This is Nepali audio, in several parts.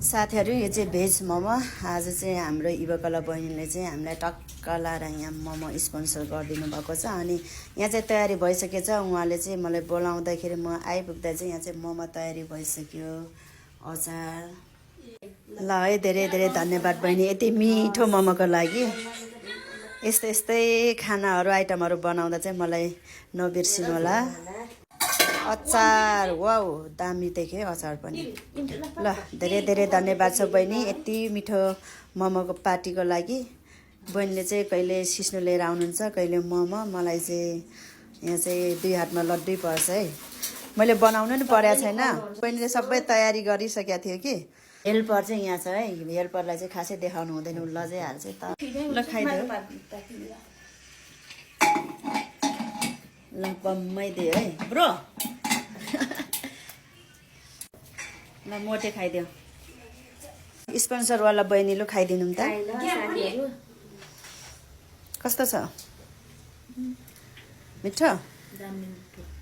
साथीहरु यो चाहिँ भेज मोमो आज चाहिँ हाम्रो इबकला बहिनीले चाहिँ हामीलाई टक्क लाएर यहाँ मोमो स्पोन्सर गरिदिनु भएको छ अनि यहाँ चाहिँ तयारी भइसकेछ उहाँले चाहिँ मलाई बोलाउँदाखेरि म आइपुग्दा चाहिँ यहाँ चाहिँ मोमो तयारी भइसक्यो अचार ल है धेरै धेरै धन्यवाद बहिनी यति मिठो मोमोको लागि यस्तै खानाहरु आइटमहरु बनाउँदा चाहिँ मलाई नबिर्सिनु होला अचार वाउ दामी देखे अचार पनि ल धेरै धेरै धन्यवाद छ बहिनी यति मिठो मोमोको पार्टीको लागि बहिनीले चाहिँ कहिले सिस्नो लिएर आउनुहुन्छ कहिले मोमो मलाई चाहिँ यहाँ चाहिँ दुई हातमा लड्डै पर्छ है मैले बनाउनु नि परेको छैन बहिनीले सबै तयारी गरिसकेको थियो कि हेल्पर चाहिँ यहाँ छ है हेल्परलाई चाहिँ खासै देखाउनु हुँदैन लजै हाल्छ त ल खाइदियो ल बम्मै दियो है ब्रो ल मोटे खाइदियो स्पोन्सरवाला बहिनीले खाइदिनु त कस्तो छ मिठो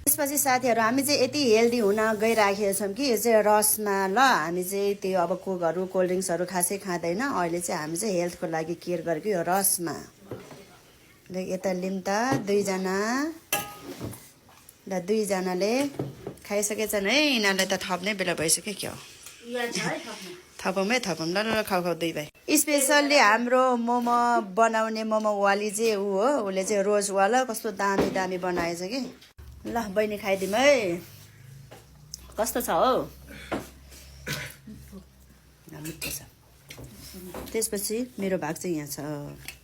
त्यसपछि साथीहरु हामी चाहिँ यति हेल्दी हुन गइराखेका छौं कि यो चाहिँ रसमा ल हामी चाहिँ त्यो अब कोकहरु कोल्ड ड्रिङ्क्सहरु खासै खाँदैन अहिले चाहिँ हामी चाहिँ हेल्थको लागि केयर गरेको यो रसमा ल यता लिम्ता दुईजना ल दुईजनाले खाइसकेछन् है यिनीहरूलाई त थप्ने बेला भइसक्यो क्या थपौँ है थपौँ ल ल खाऊ खाऊ दुई भाइ स्पेसल्ली हाम्रो मोमो बनाउने मोमो वाली चाहिँ ऊ हो उसले चाहिँ रोजवाला कस्तो दामी दामी बनाएछ कि ल बहिनी खाइदिउँ है कस्तो छ हौ मिठो छ त्यसपछि मेरो भाग चाहिँ यहाँ छ